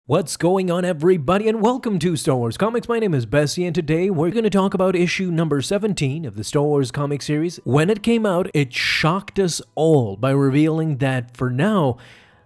What's going on, everybody, and welcome to Star Wars Comics. My name is Bessie, and today we're going to talk about issue number 17 of the Star Wars comic series. When it came out, it shocked us all by revealing that for now,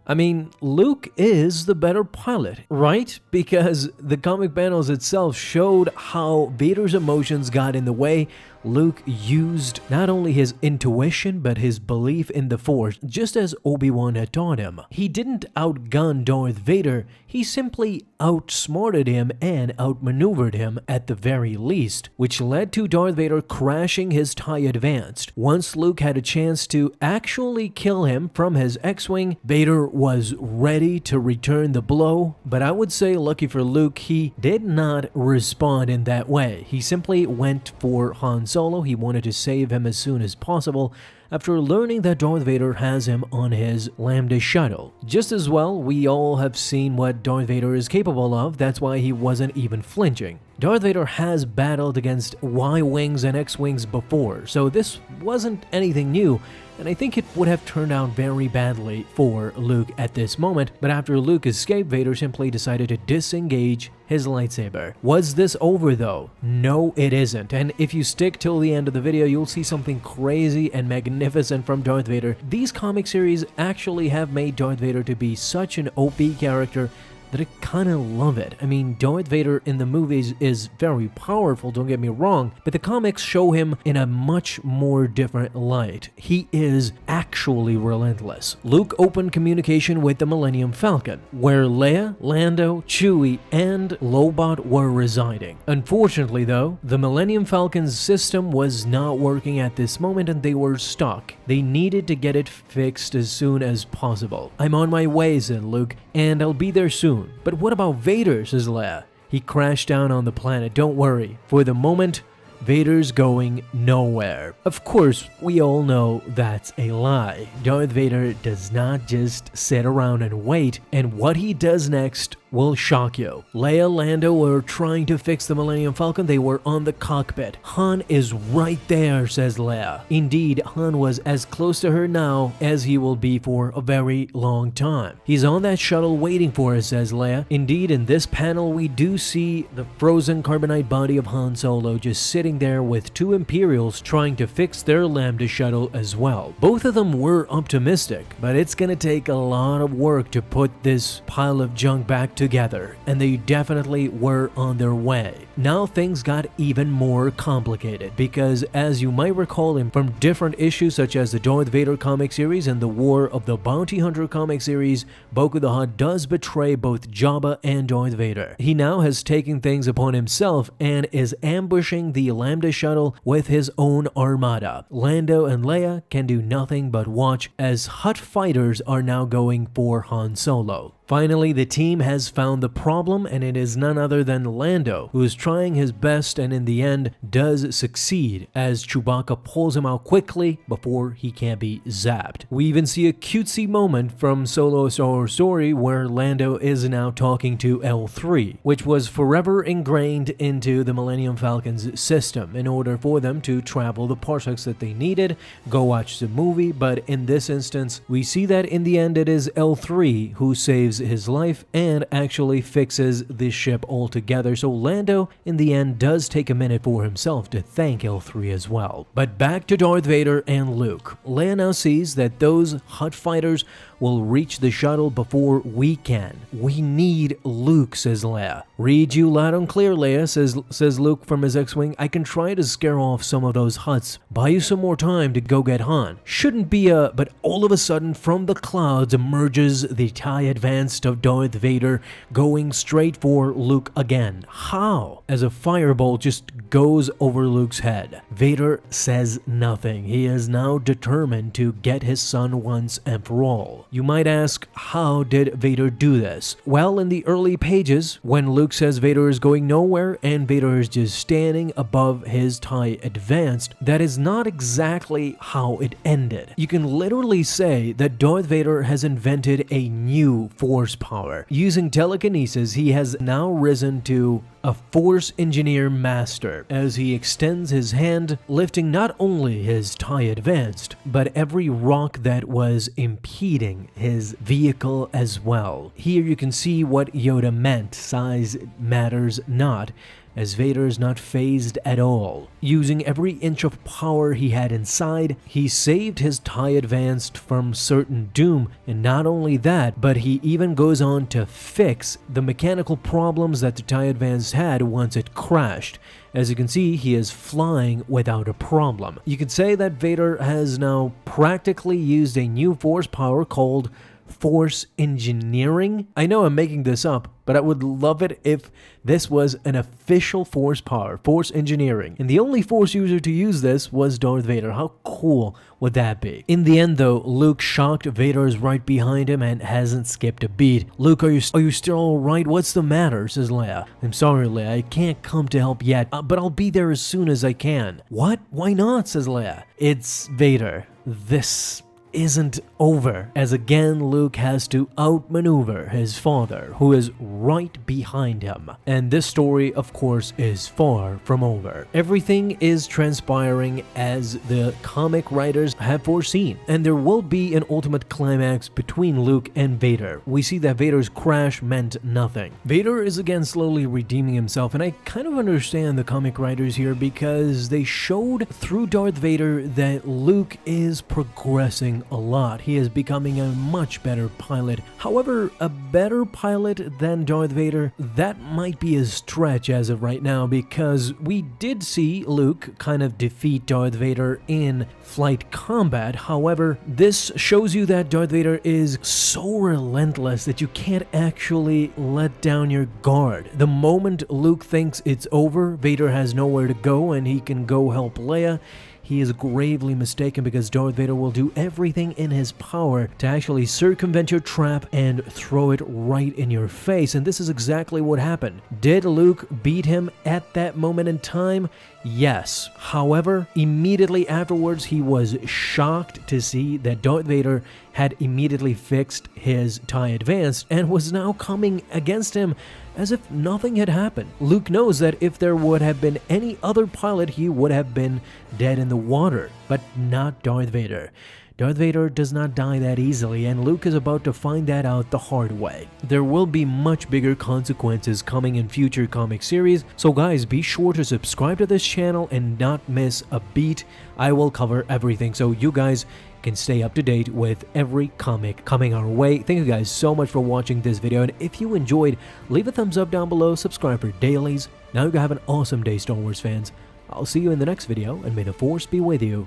Luke is the better pilot, right? Because the comic panels itself showed how Vader's emotions got in the way. Luke used not only his intuition, but his belief in the Force, just as Obi-Wan had taught him. He didn't outgun Darth Vader, he simply outsmarted him and outmaneuvered him at the very least, which led to Darth Vader crashing his TIE Advanced. Once Luke had a chance to actually kill him from his X-Wing, Vader was ready to return the blow, but I would say lucky for Luke, he did not respond in that way. He simply went for Han Solo. He wanted to save him as soon as possible after learning that Darth Vader has him on his Lambda shuttle. Just as well, we all have seen what Darth Vader is capable of. That's why he wasn't even flinching. Darth Vader has battled against Y-Wings and X-Wings before, so this wasn't anything new, and I think it would have turned out very badly for Luke at this moment, but after Luke escaped, Vader simply decided to disengage his lightsaber. Was this over though? No, it isn't, and if you stick till the end of the video, you'll see something crazy and magnificent from Darth Vader. These comic series actually have made Darth Vader to be such an OP character that I kinda love it. Darth Vader in the movies is very powerful, don't get me wrong, but the comics show him in a much more different light. He is actually relentless. Luke opened communication with the Millennium Falcon, where Leia, Lando, Chewie, and Lobot were residing. Unfortunately though, the Millennium Falcon's system was not working at this moment and they were stuck. They needed to get it fixed as soon as possible. "I'm on my way," said Luke, "and I'll be there soon." "But what about Vader?" says Leia. "He crashed down on the planet, don't worry. For the moment, Vader's going nowhere." Of course, we all know that's a lie. Darth Vader does not just sit around and wait, and what he does next will shock you. Leia, Lando were trying to fix the Millennium Falcon. They were on the cockpit. "Han is right there," says Leia. Indeed, Han was as close to her now as he will be for a very long time. "He's on that shuttle waiting for us," says Leia. Indeed, in this panel, we do see the frozen carbonite body of Han Solo just sitting there with two Imperials trying to fix their Lambda shuttle as well. Both of them were optimistic, but it's gonna take a lot of work to put this pile of junk back together, and they definitely were on their way. Now things got even more complicated because, as you might recall from different issues such as the Darth Vader comic series and the War of the Bounty Hunter comic series, Boku the Hutt does betray both Jabba and Darth Vader. He now has taken things upon himself and is ambushing the Lambda shuttle with his own armada. Lando and Leia can do nothing but watch as Hutt fighters are now going for Han Solo. Finally, the team has found the problem, and it is none other than Lando, who is trying his best and in the end does succeed as Chewbacca pulls him out quickly before he can be zapped. We even see a cutesy moment from Solo Star Wars Story where Lando is now talking to L3, which was forever ingrained into the Millennium Falcon's system in order for them to travel the parsecs that they needed. Go watch the movie, but in this instance, we see that in the end it is L3 who saves his life and actually fixes the ship altogether. So Lando in the end does take a minute for himself to thank L3 as well. But back to Darth Vader and Luke. Leia now sees that those Hutt fighters will reach the shuttle before we can. "We need Luke," says Leia. "Read you loud and clear, Leia," says Luke from his X-Wing. "I can try to scare off some of those Hutts. Buy you some more time to go get Han." Shouldn't be but all of a sudden from the clouds emerges the TIE Advanced of Darth Vader going straight for Luke again. How? As a firebolt just goes over Luke's head. Vader says nothing. He is now determined to get his son once and for all. You might ask, how did Vader do this? Well, in the early pages, when Luke says Vader is going nowhere and Vader is just standing above his TIE Advanced, that is not exactly how it ended. You can literally say that Darth Vader has invented a new force power. Using telekinesis, he has now risen to a Force Engineer Master, as he extends his hand, lifting not only his TIE Advanced, but every rock that was impeding his vehicle as well. Here you can see what Yoda meant: size matters not, as Vader is not phased at all. Using every inch of power he had inside, he saved his TIE Advanced from certain doom, and not only that, but he even goes on to fix the mechanical problems that the TIE Advanced had once it crashed. As you can see, he is flying without a problem. You could say that Vader has now practically used a new force power called Force Engineering. I know I'm making this up, but I would love it if this was an official force power, Force Engineering. And the only Force user to use this was Darth Vader. How cool would that be? In the end though, Luke, shocked, Vader is right behind him and hasn't skipped a beat. "Luke, are you still alright? What's the matter?" says Leia. "I'm sorry, Leia, I can't come to help yet, but I'll be there as soon as I can." "What? Why not?" says Leia. "It's Vader. This isn't over," as again Luke has to outmaneuver his father, who is right behind him. And this story, of course, is far from over. Everything is transpiring as the comic writers have foreseen, and there will be an ultimate climax between Luke and Vader. We see that Vader's crash meant nothing. Vader is again slowly redeeming himself, and I kind of understand the comic writers here, because they showed through Darth Vader that Luke is progressing a lot. He is becoming a much better pilot. However, a better pilot than Darth Vader, that might be a stretch as of right now, because we did see Luke kind of defeat Darth Vader in flight combat. However, this shows you that Darth Vader is so relentless that you can't actually let down your guard. The moment Luke thinks it's over, Vader has nowhere to go and he can go help Leia, he is gravely mistaken, because Darth Vader will do everything in his power to actually circumvent your trap and throw it right in your face. And this is exactly what happened. Did Luke beat him at that moment in time? Yes. However, immediately afterwards, he was shocked to see that Darth Vader had immediately fixed his TIE Advanced and was now coming against him as if nothing had happened. Luke knows that if there would have been any other pilot, he would have been dead in the water, but not Darth Vader. Darth Vader does not die that easily, and Luke is about to find that out the hard way. There will be much bigger consequences coming in future comic series, so guys, be sure to subscribe to this channel and not miss a beat. I will cover everything, so you guys can stay up to date with every comic coming our way. Thank you guys so much for watching this video, and if you enjoyed, leave a thumbs up down below, subscribe for dailies. Now you have an awesome day, Star Wars fans. I'll see you in the next video, and may the Force be with you.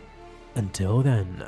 Until then.